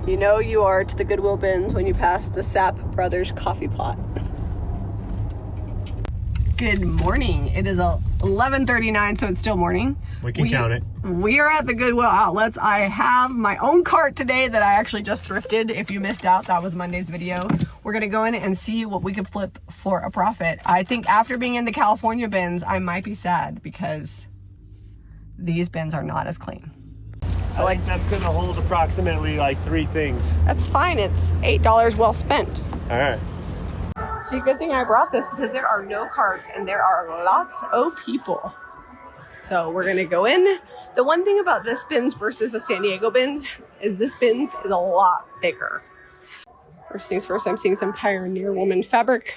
You know you are to the Goodwill bins when you pass the Sapp Brothers coffee pot. Good morning. It is 11:39, so it's still morning. We can count it. We are at the Goodwill outlets. I have my own cart today that I actually just thrifted. If you missed out, that was Monday's video. We're gonna go in and see what we can flip for a profit. I think after being in the California bins, I might be sad because these bins are not as clean. I think that's gonna hold approximately like 3 things. That's fine. It's $8 well spent. All right. See, good thing I brought this because there are no carts and there are lots of people. So we're gonna go in. The one thing about this bins versus a San Diego bins is this bins is a lot bigger. First things first, I'm seeing some Pioneer Woman fabric.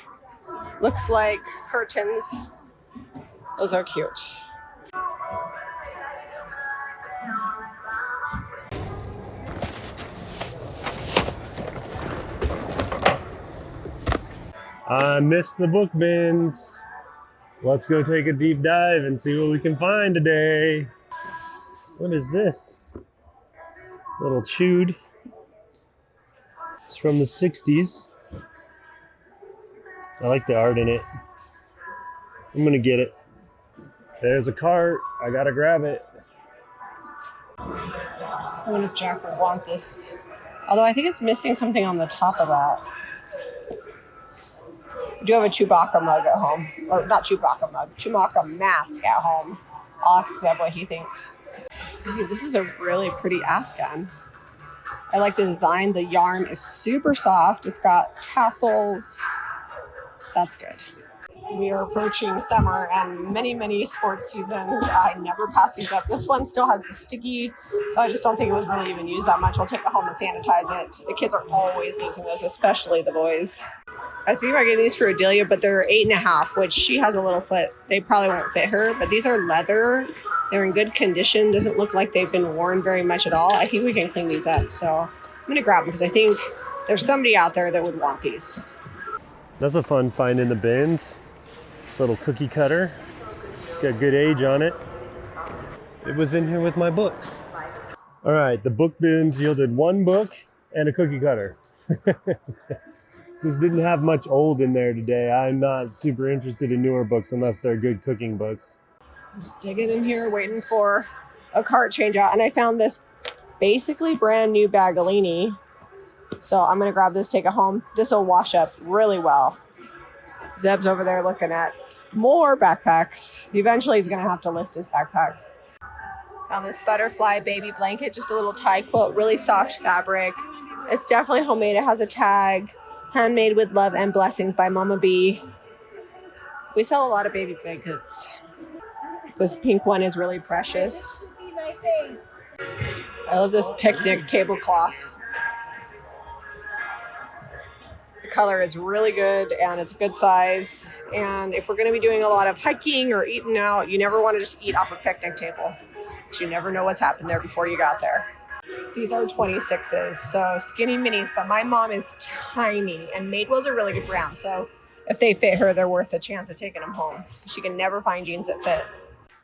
Looks like curtains. Those are cute. I missed the book bins. Let's go take a deep dive and see what we can find today. What is this? Little chewed. It's from the 60s. I like the art in it. I'm gonna get it. There's a cart. I gotta grab it. I wonder if Jack would want this. Although I think it's missing something on the top of that. I do have a Chewbacca mug at home. Or not Chewbacca mug, Chewbacca mask at home. I'll ask Zeb what he thinks. Dude, this is a really pretty Afghan. I like the design. The yarn is super soft. It's got tassels. That's good. We are approaching summer and many sports seasons. I never pass these up. This one still has the sticky, so I just don't think it was really even used that much. I'll take it home and sanitize it. The kids are always using those, especially the boys. I see if I get these for Adelia, but they're 8.5, which she has a little foot. They probably won't fit her, but these are leather. They're in good condition. Doesn't look like they've been worn very much at all. I think we can clean these up. So I'm gonna grab them because I think there's somebody out there that would want these. That's a fun find in the bins. Little cookie cutter. Got good age on it. It was in here with my books. All right, the book bins yielded 1 book and a cookie cutter. Just didn't have much old in there today. I'm not super interested in newer books unless they're good cooking books. I'm just digging in here, waiting for a cart change out. And I found this basically brand new Bagolini. So I'm gonna grab this, take it home. This will wash up really well. Zeb's over there looking at more backpacks. Eventually he's gonna have to list his backpacks. Found this butterfly baby blanket, just a little tie quilt, really soft fabric. It's definitely homemade. It has a tag. Handmade with love and blessings by Mama B. We sell a lot of baby blankets. This pink one is really precious. I love this picnic tablecloth. The color is really good and it's a good size. And if we're going to be doing a lot of hiking or eating out, you never want to just eat off a picnic table, because you never know what's happened there before you got there. These are 26s, so skinny minis, but my mom is tiny, and Madewell's a really good brand, so if they fit her, they're worth a chance of taking them home. She can never find jeans that fit.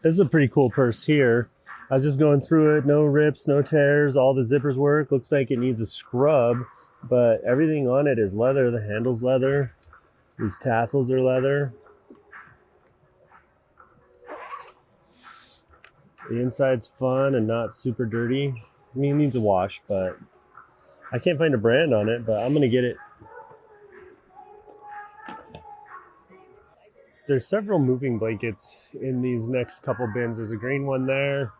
This is a pretty cool purse here. I was just going through it, no rips, no tears, all the zippers work. Looks like it needs a scrub, but everything on it is leather. The handle's leather. These tassels are leather. The inside's fun and not super dirty. I mean, it needs a wash, but I can't find a brand on it, but I'm gonna get it. There's several moving blankets in these next couple bins. There's a green one there.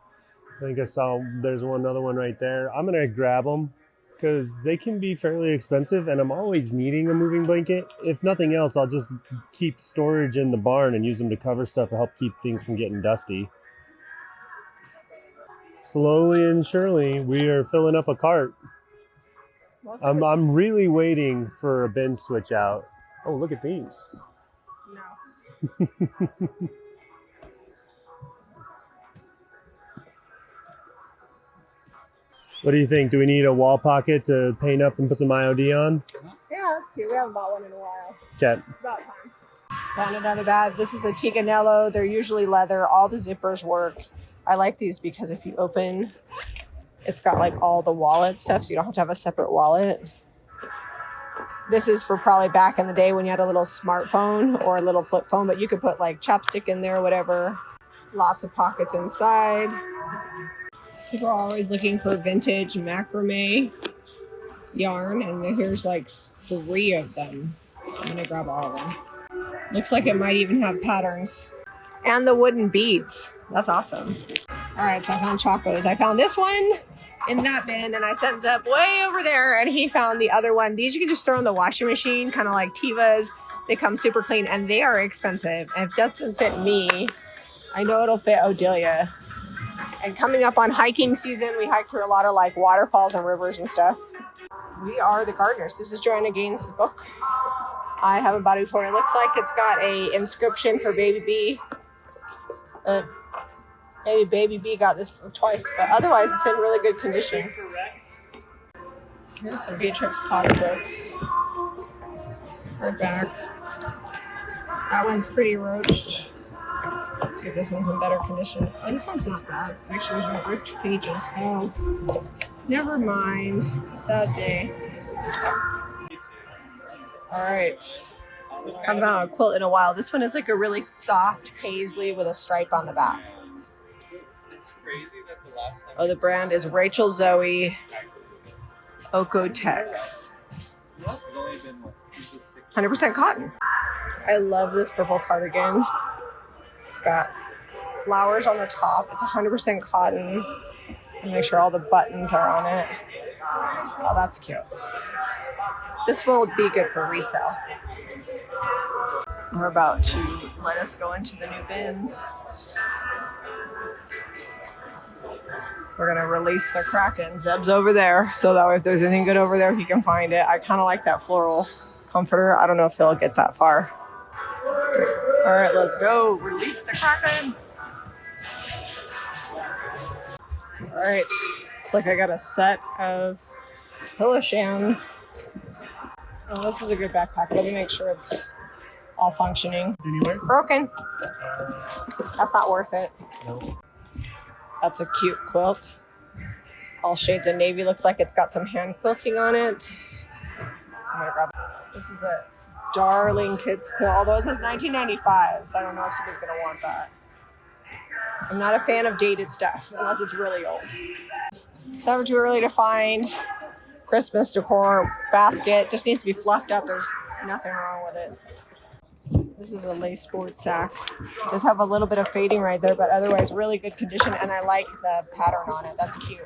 I think I saw there's another one right there. I'm gonna grab them because they can be fairly expensive, and I'm always needing a moving blanket. If nothing else, I'll just keep storage in the barn and use them to cover stuff to help keep things from getting dusty. Slowly and surely, we are filling up a cart. I'm really waiting for a bin switch out. Oh, look at these. No. What do you think? Do we need a wall pocket to paint up and put some IOD on? Yeah, that's cute. We haven't bought one in a while. Okay. It's about time. Found another bag. This is a Tiganello. They're usually leather. All the zippers work. I like these because if you open It's got like all the wallet stuff, so you don't have to have a separate wallet. This is for probably back in the day when you had a little smartphone or a little flip phone, but you could put like chapstick in there, whatever. Lots of pockets inside. People are always looking for vintage macrame yarn, and here's like 3 of them. I'm gonna grab all of them. Looks like it might even have patterns. And the wooden beads. That's awesome. All right, so I found Chacos. I found this one in that bin, and I sent Zeb way over there, and he found the other one. These you can just throw in the washing machine, kind of like Tivas. They come super clean, and they are expensive. And if it doesn't fit me, I know it'll fit Odelia. And coming up on hiking season, we hike through a lot of like waterfalls and rivers and stuff. We are the gardeners. This is Joanna Gaines' book. I haven't bought it before. It looks like it's got a inscription for Baby B. Maybe Baby B got this book twice, but otherwise it's in really good condition. Here's some Beatrix Potter books. Hardback. That one's pretty roached. Let's see if this one's in better condition. Oh, this one's not bad. Actually, there's no ripped pages. Oh, never mind. Sad day. All right. I haven't found a quilt in a while. This one is like a really soft paisley with a stripe on the back. It's crazy that the last time. Oh, the brand is Rachel Zoe Okotex. 100% cotton. I love this purple cardigan. It's got flowers on the top. It's 100% cotton. And make sure all the buttons are on it. Oh, that's cute. This will be good for resale. We're about to let us go into the new bins. We're gonna release the Kraken. Zeb's over there, so that way if there's anything good over there, he can find it. I kind of like that floral comforter. I don't know if he'll get that far. All right, let's go. Release the Kraken. All right, looks like I got a set of pillow shams. Oh, this is a good backpack. Let me make sure it's all functioning. Anywhere? Broken. That's not worth it. No. That's a cute quilt. All shades of navy. Looks like it's got some hand quilting on it. I'm gonna grab it. This is a darling kids quilt. Although it says 1995, so I don't know if somebody's gonna want that. I'm not a fan of dated stuff unless it's really old. It's never too early to find. Christmas decor basket. Just needs to be fluffed up. There's nothing wrong with it. This is a lace sport sack. Does have a little bit of fading right there, but otherwise really good condition, and I like the pattern on it. That's cute.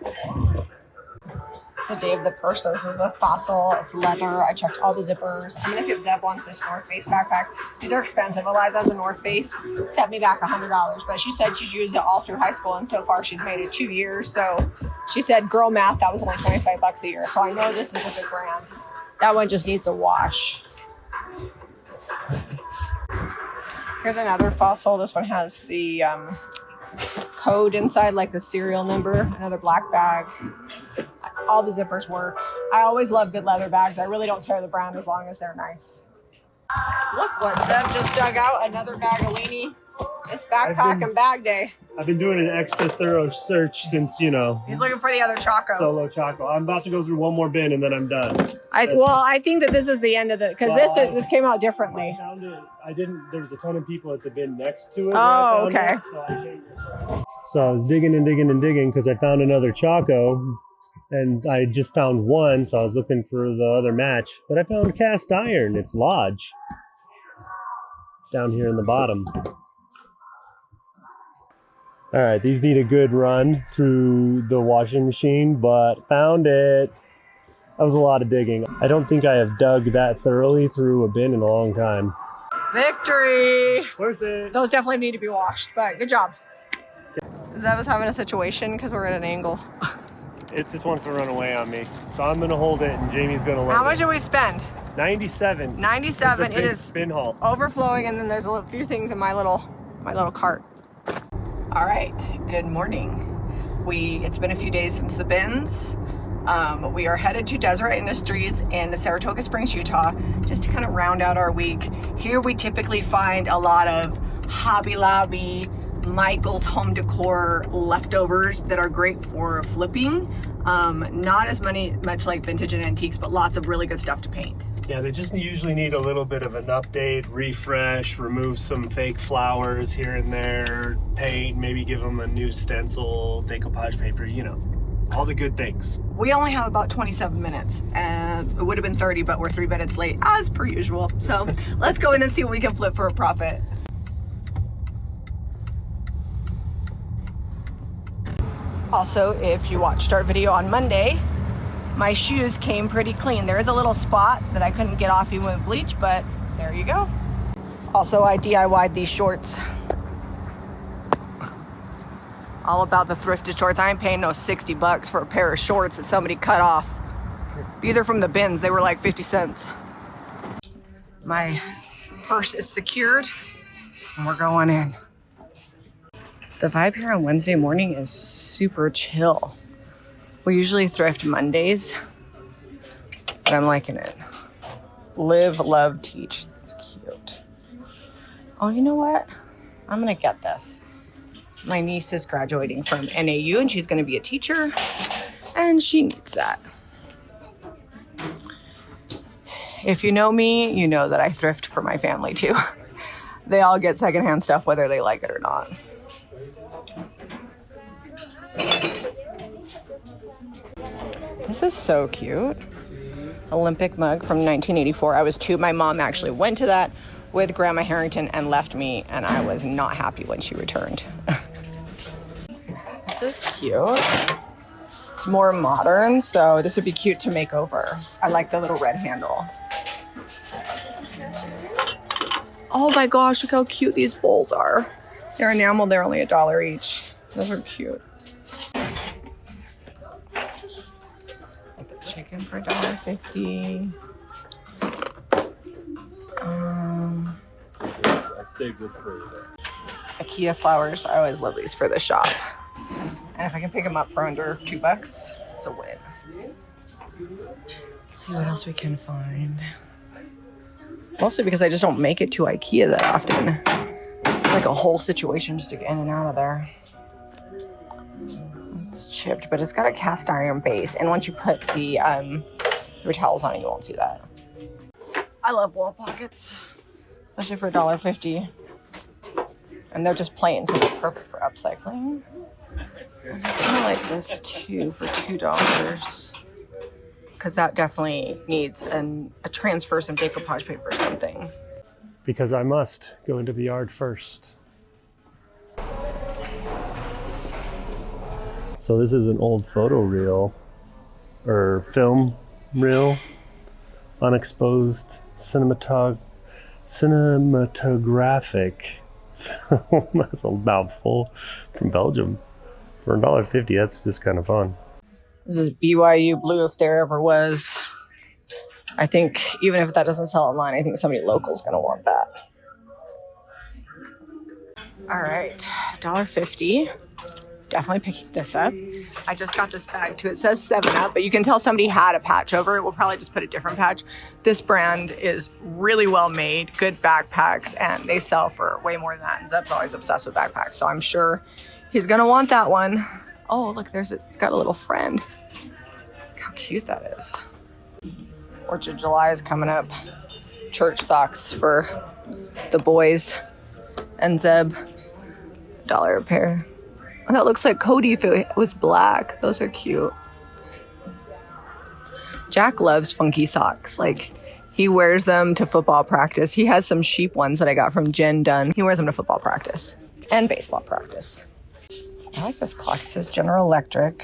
It's a Dave the Person. This is a fossil. It's leather. I checked all the zippers. I'm gonna see if Zeb wants this North Face backpack. These are expensive. Eliza has a North Face. Sent me back $100, but she said she's used it all through high school, and so far she's made it 2 years. So she said, girl math, that was only $25 a year. So I know this is a good brand. That one just needs a wash. Here's another fossil. This one has the code inside, like the serial number. Another black bag. All the zippers work. I always love good leather bags. I really don't care the brand as long as they're nice. Look what Zeb just dug out. Another bag of weenie. It's backpack and bag day. I've been doing an extra thorough search since, you know. He's looking for the other Choco. Solo Choco. I'm about to go through one more bin and then I'm done. I think that this is the end of the, because this came out differently. I found it. There was a ton of people at the bin next to it. Oh, okay. So I was digging and digging and digging because I found another Choco. And I just found one, so I was looking for the other match. But I found cast iron. It's Lodge. Down here in the bottom. All right, these need a good run through the washing machine, but found it. That was a lot of digging. I don't think I have dug that thoroughly through a bin in a long time. Victory! Worth it. Those definitely need to be washed, but good job. Zeb is having a situation because we're at an angle. It just wants to run away on me. So I'm going to hold it and Jamie's going to let How much did we spend? 97. 97. It is bin haul. Overflowing, and then there's a few things in my little cart. All right, good morning. It's been a few days since the bins. We are headed to Deseret Industries in Saratoga Springs, Utah, just to kind of round out our week. Here we typically find a lot of Hobby Lobby, Michael's Home Decor leftovers that are great for flipping. Not as much like vintage and antiques, but lots of really good stuff to paint. Yeah, they just usually need a little bit of an update, refresh, remove some fake flowers here and there, paint, maybe give them a new stencil, decoupage paper, you know, all the good things. We only have about 27 minutes. It would have been 30, but we're 3 minutes late, as per usual. So let's go in and see what we can flip for a profit. Also, if you watched our video on Monday, my shoes came pretty clean. There is a little spot that I couldn't get off even with bleach, but there you go. Also, I DIY'd these shorts. All about the thrifted shorts. I ain't paying no 60 bucks for a pair of shorts that somebody cut off. These are from the bins. They were like 50 cents. My purse is secured and we're going in. The vibe here on Wednesday morning is super chill. We usually thrift Mondays, but I'm liking it. Live, love, teach. That's cute. Oh, you know what? I'm gonna get this. My niece is graduating from NAU and she's gonna be a teacher and she needs that. If you know me, you know that I thrift for my family too. They all get secondhand stuff whether they like it or not. This is so cute. Olympic mug from 1984. I was 2. My mom actually went to that with Grandma Harrington and left me, and I was not happy when she returned. This is cute. It's more modern, so this would be cute to make over. I like the little red handle. Oh my gosh, look how cute these bowls are. They're enameled, they're only $1 each. Those are cute. Like the chicken for $1.50. I saved this for you. IKEA flowers. I always love these for the shop. And if I can pick them up for under $2, it's a win. Let's see what else we can find. Mostly because I just don't make it to IKEA that often. It's like a whole situation just to get in and out of there. It's chipped, but it's got a cast iron base. And once you put the paper towels on it, you won't see that. I love wall pockets, especially for $1.50. And they're just plain, so they're perfect for upcycling. And I kind of like this too for $2. Because that definitely needs a transfer, some decoupage paper or something. Because I must go into the yard first. So this is an old photo reel, or film reel, unexposed cinematographic film. That's a mouthful, from Belgium. For $1.50, that's just kind of fun. This is BYU blue if there ever was. I think even if that doesn't sell online, I think somebody local is going to want that. All right, $1.50. Definitely picking this up. I just got this bag too. It says 7-Up, but you can tell somebody had a patch over it. We'll probably just put a different patch. This brand is really well made, good backpacks, and they sell for way more than that. And Zeb's always obsessed with backpacks, so I'm sure he's going to want that one. Oh, look, it's got a little friend. Look how cute that is. 4th of July is coming up. Church socks for the boys and Zeb. $1 a pair. Oh, that looks like Cody if it was black. Those are cute. Jack loves funky socks. Like, he wears them to football practice. He has some sheep ones that I got from Jen Dunn. He wears them to football practice and baseball practice. I like this clock. It says General Electric,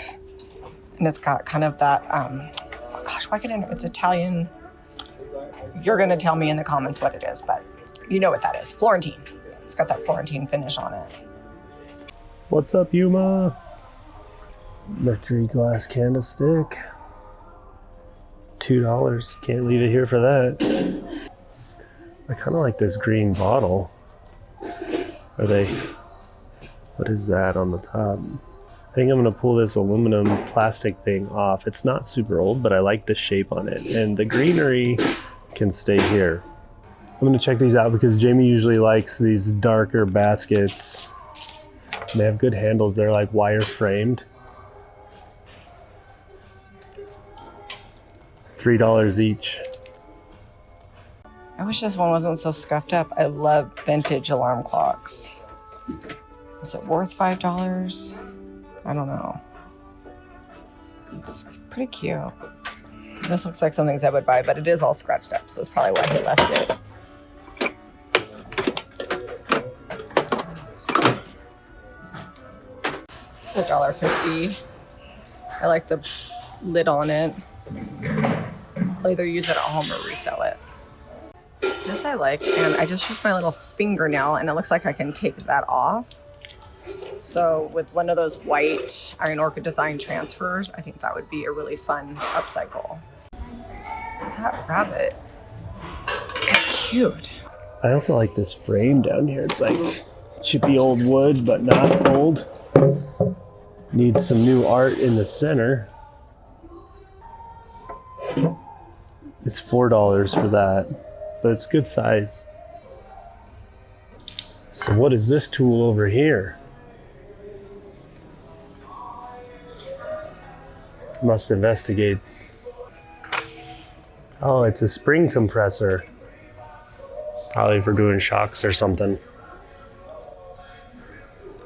and it's got kind of that, oh gosh, why can't I, it's Italian. You're going to tell me in the comments what it is, but you know what that is. Florentine. It's got that Florentine finish on it. What's up, Yuma? Mercury glass candlestick. $2. Can't leave it here for that. I kind of like this green bottle. What is that on the top? I think I'm gonna pull this aluminum plastic thing off. It's not super old, but I like the shape on it. And the greenery can stay here. I'm gonna check these out because Jami usually likes these darker baskets. And they have good handles. They're like wire framed. $3 each. I wish this one wasn't so scuffed up. I love vintage alarm clocks. Is it worth $5? I don't know. It's pretty cute. This looks like some things I would buy, but it is all scratched up, so that's probably why he left it. It's $1.50. I like the lid on it. I'll either use it at home or resell it. This I like, and I just used my little fingernail, and it looks like I can take that off. So with one of those white Iron Orchid design transfers, I think that would be a really fun upcycle. That rabbit is cute. I also like this frame down here. It's like chippy old wood, but not old. Needs some new art in the center. It's $4 for that, but it's good size. So what is this tool over here? Must investigate. Oh, it's a spring compressor. Probably for doing shocks or something.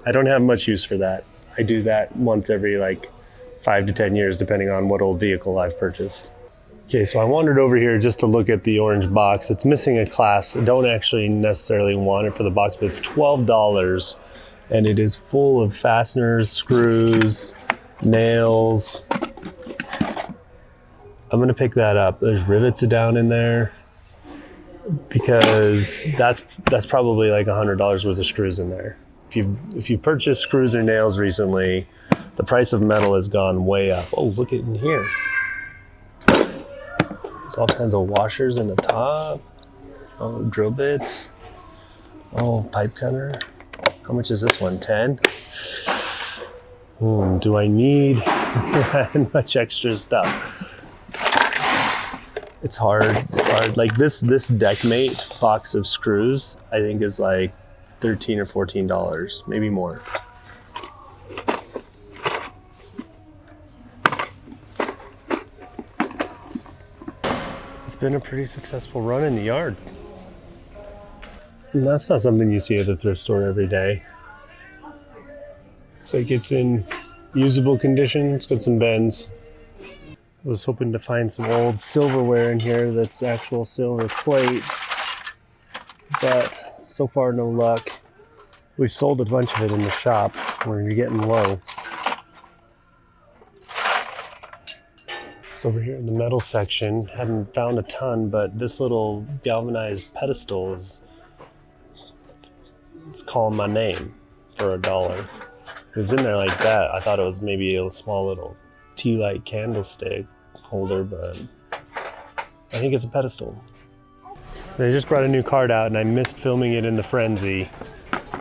I don't have much use for that. I do that once every like 5 to 10 years, depending on what old vehicle I've purchased. Okay, so I wandered over here just to look at the orange box. It's missing a clasp. I don't actually necessarily want it for the box, but it's $12. And it is full of fasteners, screws, nails. I'm gonna pick that up. There's rivets down in there because that's probably like $100 worth of screws in there. If you've purchased screws or nails recently, the price of metal has gone way up. Oh, look at in here. There's all kinds of washers in the top. Oh, drill bits. Oh, pipe cutter. How much is this one? 10? Do I need much extra stuff? It's hard. It's hard. Like this Deckmate box of screws, I think is like $13 or $14, maybe more. It's been a pretty successful run in the yard. And that's not something you see at the thrift store every day. It's like it's in usable condition. It's got some bends. I was hoping to find some old silverware in here that's actual silver plate, but so far no luck. We've sold a bunch of it in the shop when you're getting low. So over here in the metal section, haven't found a ton, but this little galvanized pedestal it's calling my name for $1. It was in there like that. I thought it was maybe a small little tea light candlestick holder, but I think it's a pedestal. They just brought a new card out and I missed filming it in the frenzy.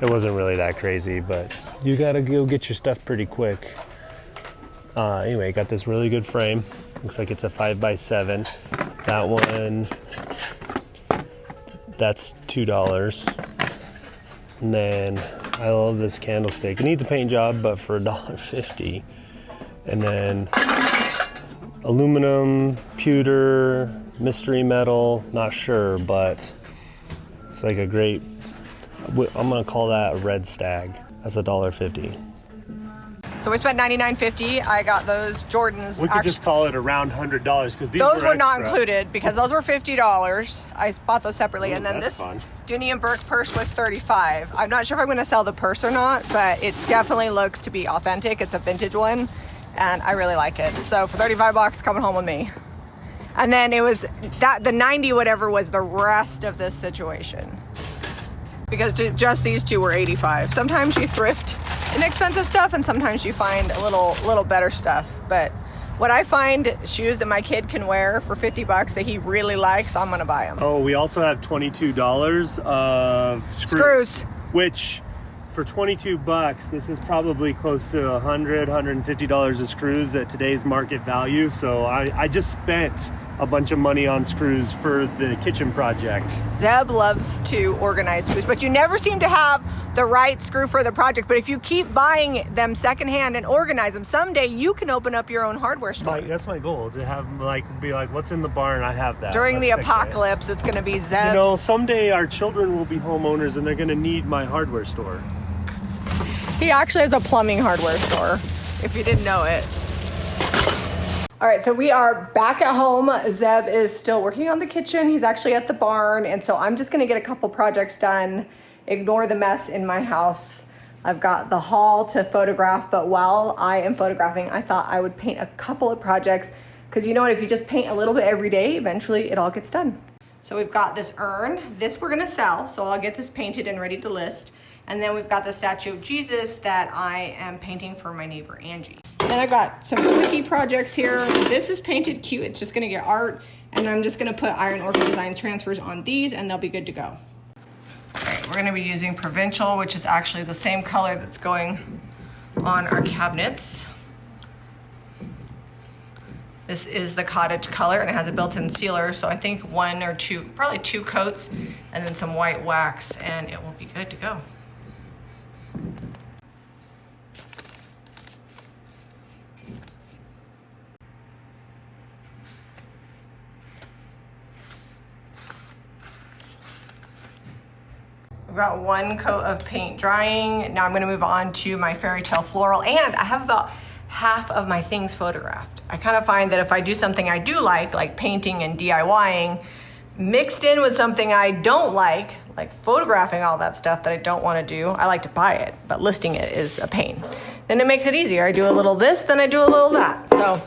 It wasn't really that crazy, but you gotta go get your stuff pretty quick. Anyway, got this really good frame. Looks like it's a 5x7. That one, that's $2. And then I love this candlestick. It needs a paint job, but for $1.50. And then aluminum, pewter, mystery metal, not sure, but it's like a great, I'm gonna call that a red stag. That's $1.50. So we spent $99.50. I got those Jordans. We could just call it around $100 because those were not included because those were $50. I bought those separately. And then this Dooney and Burke purse was $35. I'm not sure if I'm going to sell the purse or not, but it definitely looks to be authentic. It's a vintage one and I really like it. So for $35, coming home with me. And then it was that the 90 whatever was the rest of this situation. Because just these two were $85. Sometimes you thrift inexpensive stuff and sometimes you find a little better stuff. But what I find shoes that my kid can wear for $50 that he really likes, I'm gonna buy them. Oh, we also have $22 of screws. Which for $22, this is probably close to $100, $150 of screws at today's market value. So I just spent a bunch of money on screws for the kitchen project. Zeb loves to organize screws, but you never seem to have the right screw for the project. But if you keep buying them secondhand and organize them, someday you can open up your own hardware store. That's my goal, to have be like, what's in the barn? I have that. During the apocalypse, it's going to be Zeb's. You know, someday our children will be homeowners and they're going to need my hardware store. He actually has a plumbing hardware store, if you didn't know it. All right, so we are back at home. Zeb is still working on the kitchen. He's actually at the barn. And so I'm just gonna get a couple projects done. Ignore the mess in my house. I've got the haul to photograph, but while I am photographing, I thought I would paint a couple of projects, because you know what, if you just paint a little bit every day, eventually it all gets done. So we've got this urn. This we're gonna sell, so I'll get this painted and ready to list. And then we've got the statue of Jesus that I am painting for my neighbor, Angie. Then I've got some quickie projects here. This is painted cute. It's just gonna get art. And I'm just gonna put Iron Orchid Design transfers on these and they'll be good to go. All right, we're gonna be using Provincial, which is actually the same color that's going on our cabinets. This is the cottage color and it has a built-in sealer. So I think one or two, probably 2 coats and then some white wax and it will be good to go. I've got 1 coat of paint drying. Now I'm gonna move on to my fairy tale floral, and I have about half of my things photographed. I kind of find that if I do something I do like painting and DIYing, mixed in with something I don't like photographing all that stuff that I don't wanna do, I like to buy it, but listing it is a pain. Then it makes it easier. I do a little this, then I do a little that. So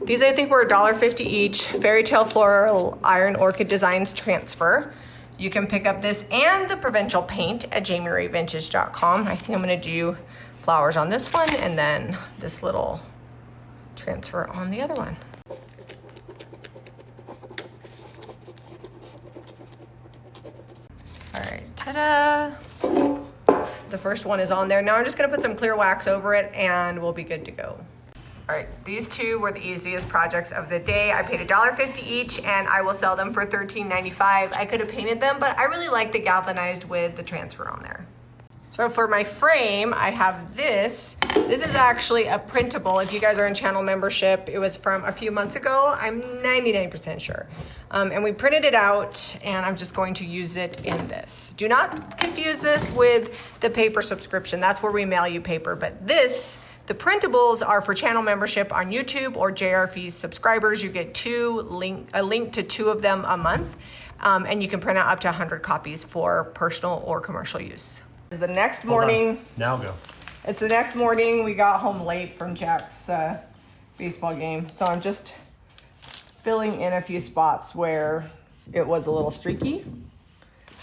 these I think were $1.50 each. Fairy tale floral Iron Orchid Designs transfer. You can pick up this and the Provincial paint at JamiRayVintage.com. I think I'm gonna do flowers on this one and then this little transfer on the other one. All right, ta-da. The first one is on there. Now I'm just gonna put some clear wax over it and we'll be good to go. All right, these 2 were the easiest projects of the day. I paid $1.50 each and I will sell them for $13.95. I could have painted them, but I really like the galvanized with the transfer on there. So for my frame, I have this. This is actually a printable. If you guys are in channel membership, it was from a few months ago. I'm 99% sure. And we printed it out and I'm just going to use it in this. Do not confuse this with the paper subscription. That's where we mail you paper, but this, the printables are for channel membership on YouTube or JRFE subscribers. You get a link to 2 of them a month, and you can print out up to 100 copies for personal or commercial use. The next morning. Now go. It's the next morning. We got home late from Jack's baseball game, so I'm just filling in a few spots where it was a little streaky.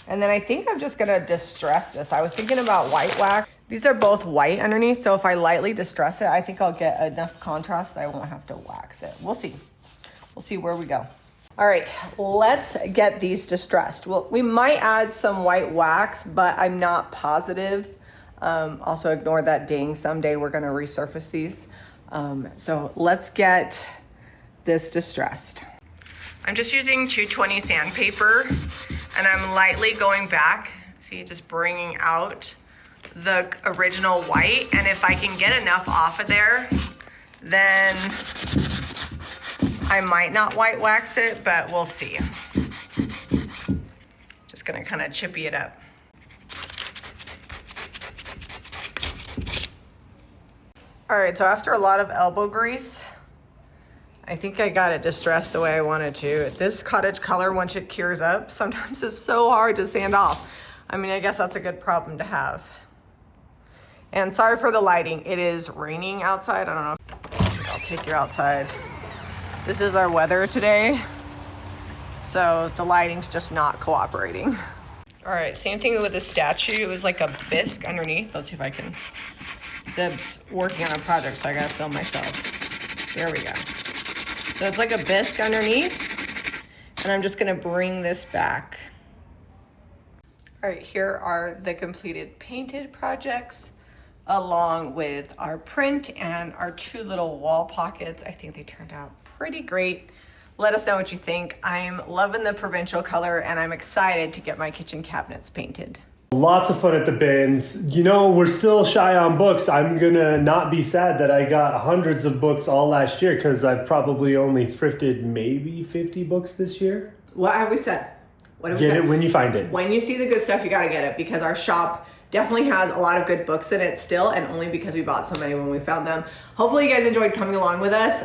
And then I think I'm just gonna distress this. I was thinking about white wax. These are both white underneath, so if I lightly distress it, I think I'll get enough contrast that I won't have to wax it. We'll see. We'll see where we go. All right, let's get these distressed. Well, we might add some white wax, but I'm not positive. Also ignore that ding. Someday we're gonna resurface these. So let's get this distressed. I'm just using 220 sandpaper and I'm lightly going back. See, just bringing out the original white. And if I can get enough off of there, then I might not white wax it, but we'll see. Just gonna kind of chippy it up. All right, so after a lot of elbow grease, I think I got it distressed the way I wanted to. This cottage color, once it cures up, sometimes it's so hard to sand off. I mean, I guess that's a good problem to have. And sorry for the lighting. It is raining outside. I don't know. I'll take you outside. This is our weather today. So the lighting's just not cooperating. All right, same thing with the statue. It was like a bisque underneath. Let's see if I can. Zeb's working on a project, so I gotta film myself. There we go. So it's like a bisque underneath, and I'm just gonna bring this back. All right, here are the completed painted projects, along with our print and our 2 little wall pockets. I think they turned out pretty great. Let us know what you think. I'm loving the provincial color and I'm excited to get my kitchen cabinets painted. Lots of fun at the bins. You know, we're still shy on books. I'm gonna not be sad that I got hundreds of books all last year because I've probably only thrifted maybe 50 books this year. What have we said? What have we Get said? it when you find it. When you see the good stuff, you gotta get it because our shop definitely has a lot of good books in it still, and only because we bought so many when we found them. Hopefully you guys enjoyed coming along with us.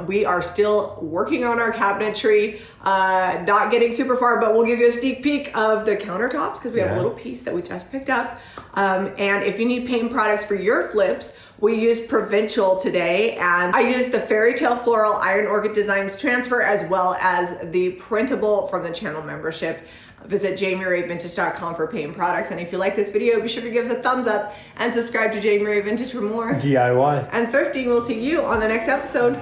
We are still working on our cabinetry, not getting super far, but we'll give you a sneak peek of the countertops because we have a little piece that we just picked up. And if you need paint products for your flips, we used Provincial today, and I used the Fairy Tale Floral Iron Orchid Designs transfer as well as the printable from the channel membership. Visit JamiRayVintage.com for paint products. And if you like this video, be sure to give us a thumbs up and subscribe to Jami Ray Vintage for more DIY and thrifting. We'll see you on the next episode.